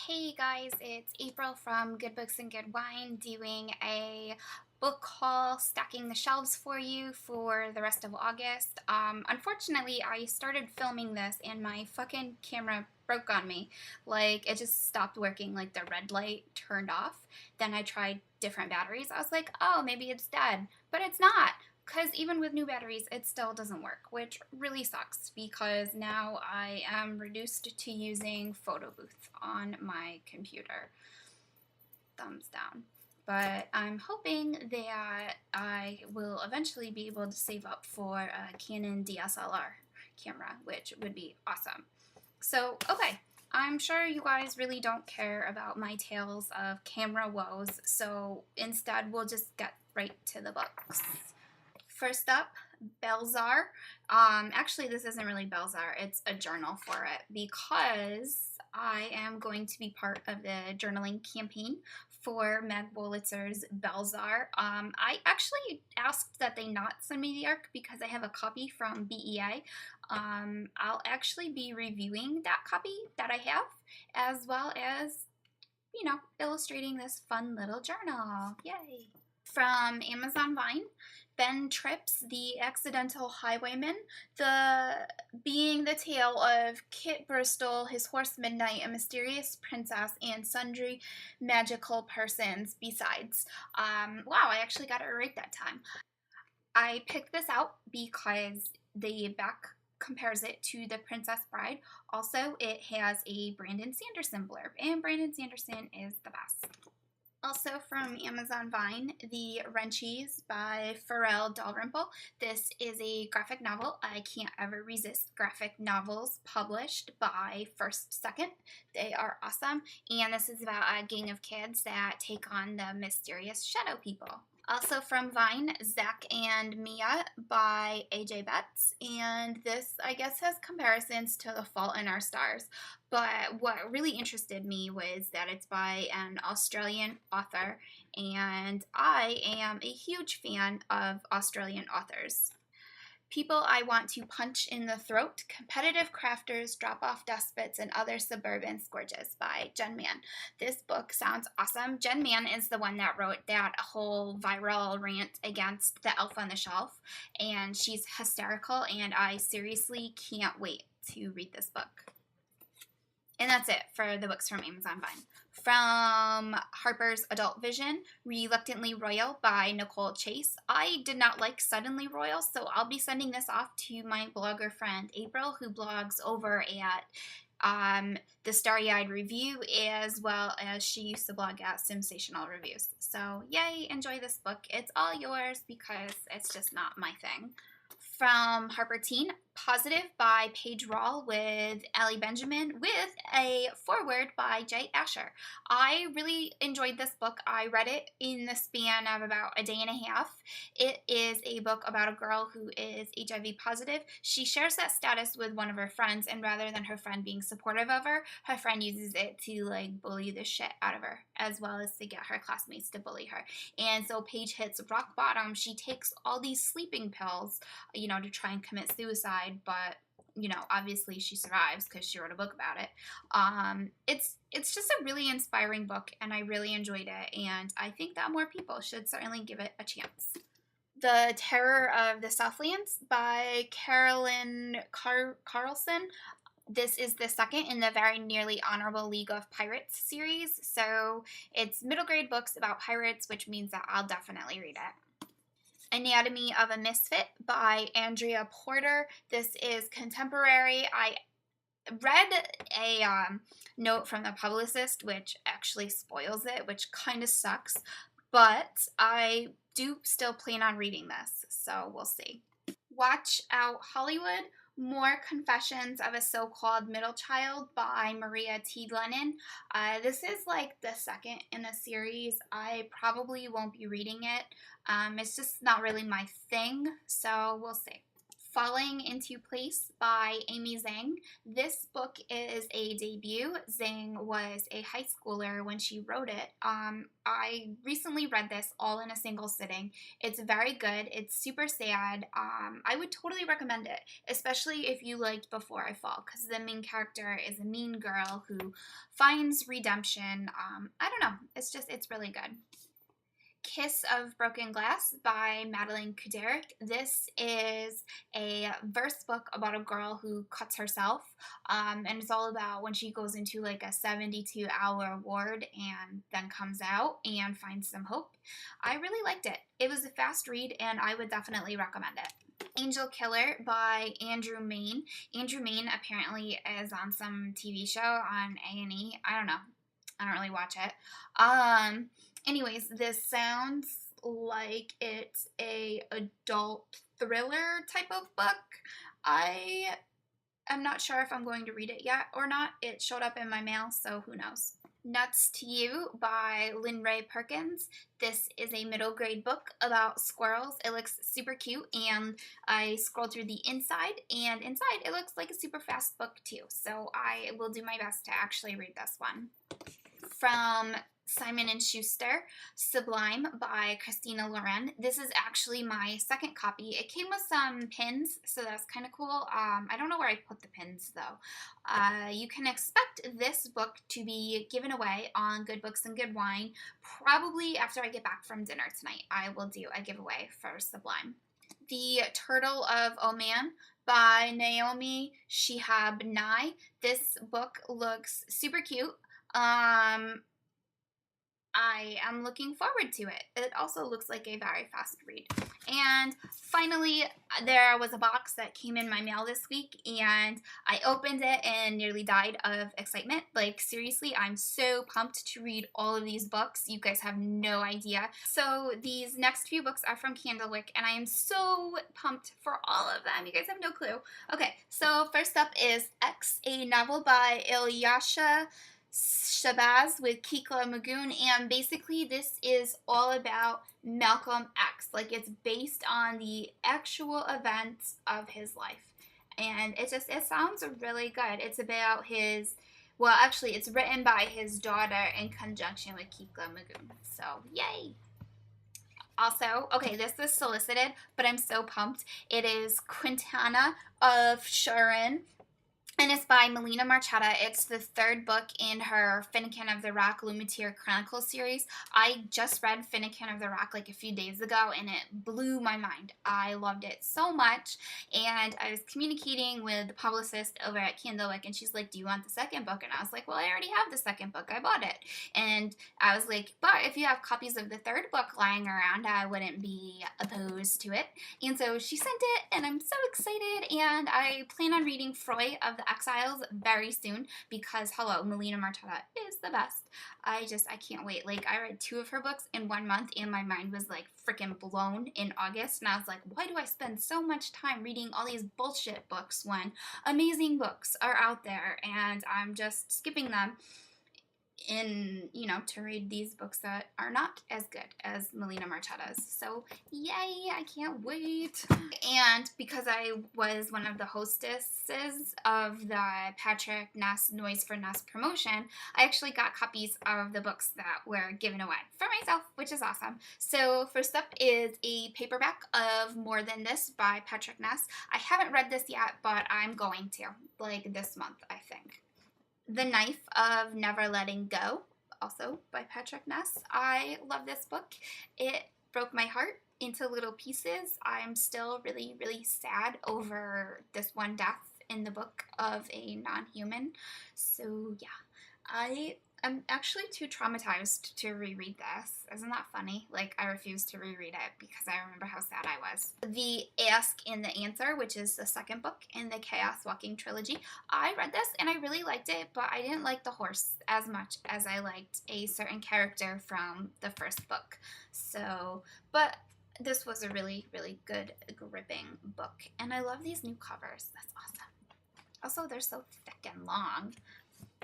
Hey guys, it's April from Good Books and Good Wine doing a book haul, stacking the shelves for you for the rest of August. Unfortunately, I started filming this and my fucking camera broke on me. Like, it just stopped working, like the red light turned off. Then I tried different batteries. I was like, oh, maybe it's dead. But it's not. Because even with new batteries, it still doesn't work, which really sucks because now I am reduced to using Photo Booth on my computer. Thumbs down. But I'm hoping that I will eventually be able to save up for a Canon DSLR camera, which would be awesome. So, okay, I'm sure you guys really don't care about my tales of camera woes, so instead we'll just get right to the books. First up, Belzar. Actually, this isn't really Belzar, it's a journal for it because I am going to be part of the journaling campaign for Meg Wolitzer's Belzar. I actually asked that they not send me the ARC because I have a copy from BEA. I'll actually be reviewing that copy that I have as well as, illustrating this fun little journal. Yay! From Amazon Vine, Ben Tripp's The Accidental Highwayman, being the tale of Kit Bristol, his horse Midnight, a mysterious princess, and sundry magical persons besides. Wow, I actually got it right that time. I picked this out because the back compares it to The Princess Bride. Also, it has a Brandon Sanderson blurb, and Brandon Sanderson is the best. Also from Amazon Vine, The Wrenchies by Pharrell Dalrymple. This is a graphic novel. I can't ever resist graphic novels published by First Second. They are awesome. And this is about a gang of kids that take on the mysterious shadow people. Also from Vine, Zack and Mia by AJ Betts. And this, I guess, has comparisons to The Fault in Our Stars. But what really interested me was that it's by an Australian author, and I am a huge fan of Australian authors. People I want to punch in the throat, competitive crafters, drop-off despots, and other suburban scourges by Jen Mann. This book sounds awesome. Jen Mann is the one that wrote that whole viral rant against the Elf on the Shelf, and she's hysterical, and I seriously can't wait to read this book. And that's it for the books from Amazon Vine. From Harper's Adult Vision, Reluctantly Royal by Nicole Chase. I did not like Suddenly Royal, so I'll be sending this off to my blogger friend April, who blogs over at the Starry Eyed Review, as well as she used to blog at Sensational Reviews. So, yay, enjoy this book. It's all yours because it's just not my thing. From Harper Teen, Positive by Paige Rall with Ellie Benjamin with a foreword by Jay Asher. I really enjoyed this book. I read it in the span of about a day and a half. It is a book about a girl who is HIV positive. She shares that status with one of her friends, and rather than her friend being supportive of her, her friend uses it to bully the shit out of her, as well as to get her classmates to bully her. And so Paige hits rock bottom. She takes all these sleeping pills, to try and commit suicide, but obviously she survives because she wrote a book about it. It's just a really inspiring book, and I really enjoyed it, and I think that more people should certainly give it a chance. The Terror of the Southlands by Carolyn Carlson. This is the second in the Very Nearly Honorable League of Pirates series, so it's middle grade books about pirates, which means that I'll definitely read it. Anatomy of a Misfit by Andrea Porter. This is contemporary. I read a note from the publicist, which actually spoils it, which kind of sucks, but I do still plan on reading this, so we'll see. Watch Out Hollywood, More Confessions of a So-Called Middle Child by Maria T. Lennon. This is the second in the series. I probably won't be reading it. It's just not really my thing, so we'll see. Falling into Place by Amy Zhang. This book is a debut. Zhang was a high schooler when she wrote it. I recently read this all in a single sitting. It's very good. It's super sad. I would totally recommend it, especially if you liked Before I Fall, because the main character is a mean girl who finds redemption. I don't know. It's really good. Kiss of Broken Glass by Madeline Kuderick. This is a verse book about a girl who cuts herself, and it's all about when she goes into like a 72-hour ward and then comes out and finds some hope. I really liked it. It was a fast read, and I would definitely recommend it. Angel Killer by Andrew Mayne. Andrew Mayne apparently is on some TV show on A&E. I don't know. I don't really watch it. Anyways, this sounds like it's a adult thriller type of book. I am not sure if I'm going to read it yet or not. It showed up in my mail, so who knows. Nuts to You by Lynn Ray Perkins. This is a middle grade book about squirrels. It looks super cute, and I scrolled through the inside, and inside it looks like a super fast book too. So I will do my best to actually read this one. From Simon & Schuster, Sublime by Christina Loren. This is actually my second copy. It came with some pins, so that's kind of cool. I don't know where I put the pins, though. You can expect this book to be given away on Good Books and Good Wine, probably after I get back from dinner tonight. I will do a giveaway for Sublime. The Turtle of Oman by Naomi Shihab Nye. This book looks super cute. I am looking forward to it. It also looks like a very fast read. And finally, there was a box that came in my mail this week, and I opened it and nearly died of excitement. Like, seriously, I'm so pumped to read all of these books. You guys have no idea. So these next few books are from Candlewick, and I am so pumped for all of them. You guys have no clue. Okay, so first up is X, a novel by Ilyasha Shabazz with Kikla Magoon, and basically this is all about Malcolm X. Like, it's based on the actual events of his life, and it sounds really good. It's about his, well, actually it's written by his daughter in conjunction with Kikla Magoon, so yay. Also, okay, this is solicited, but I'm so pumped. It is Quintana of Sharon, and it's by Melina Marchetta. It's the third book in her Finnegan of the Rock Lumiere Chronicles series. I just read Finnegan of the Rock like a few days ago, and it blew my mind. I loved it so much, and I was communicating with the publicist over at Candlewick, and she's like, do you want the second book? And I was like, well, I already have the second book. I bought it. And I was like, but if you have copies of the third book lying around, I wouldn't be opposed to it. And so she sent it, and I'm so excited, and I plan on reading Froy of the Exiles very soon because, hello, Melina Marchetta is the best. I can't wait. Like, I read 2 of her books in 1 month, and my mind was like freaking blown in August, and I was like, why do I spend so much time reading all these bullshit books when amazing books are out there, and I'm just skipping them in, to read these books that are not as good as Melina Marchetta's. So yay, I can't wait. And because I was one of the hostesses of the Patrick Ness Noise for Ness promotion, I actually got copies of the books that were given away for myself, which is awesome. So first up is a paperback of More Than This by Patrick Ness. I haven't read this yet, but I'm going to, like, this month, I think. The Knife of Never Letting Go, also by Patrick Ness. I love this book. It broke my heart into little pieces. I'm still really, really sad over this one death in the book of a non-human. So yeah, I'm actually too traumatized to reread this. Isn't that funny? Like, I refuse to reread it because I remember how sad I was. The Ask and the Answer, which is the second book in the Chaos Walking trilogy. I read this and I really liked it, but I didn't like the horse as much as I liked a certain character from the first book. So, but this was a really, really good, gripping book. And I love these new covers. That's awesome. Also, they're so thick and long.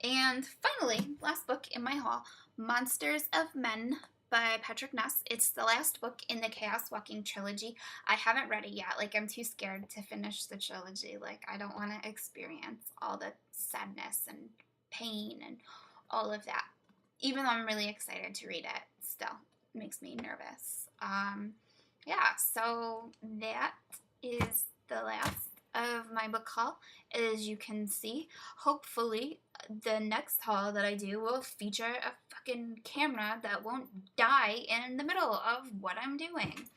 And finally, last book in my haul, Monsters of Men by Patrick Ness. It's the last book in the Chaos Walking trilogy. I haven't read it yet. Like, I'm too scared to finish the trilogy. Like, I don't want to experience all the sadness and pain and all of that. Even though I'm really excited to read it, still makes me nervous. Yeah, so that is the last of my book haul. As you can see, hopefully the next haul that I do will feature a fucking camera that won't die in the middle of what I'm doing.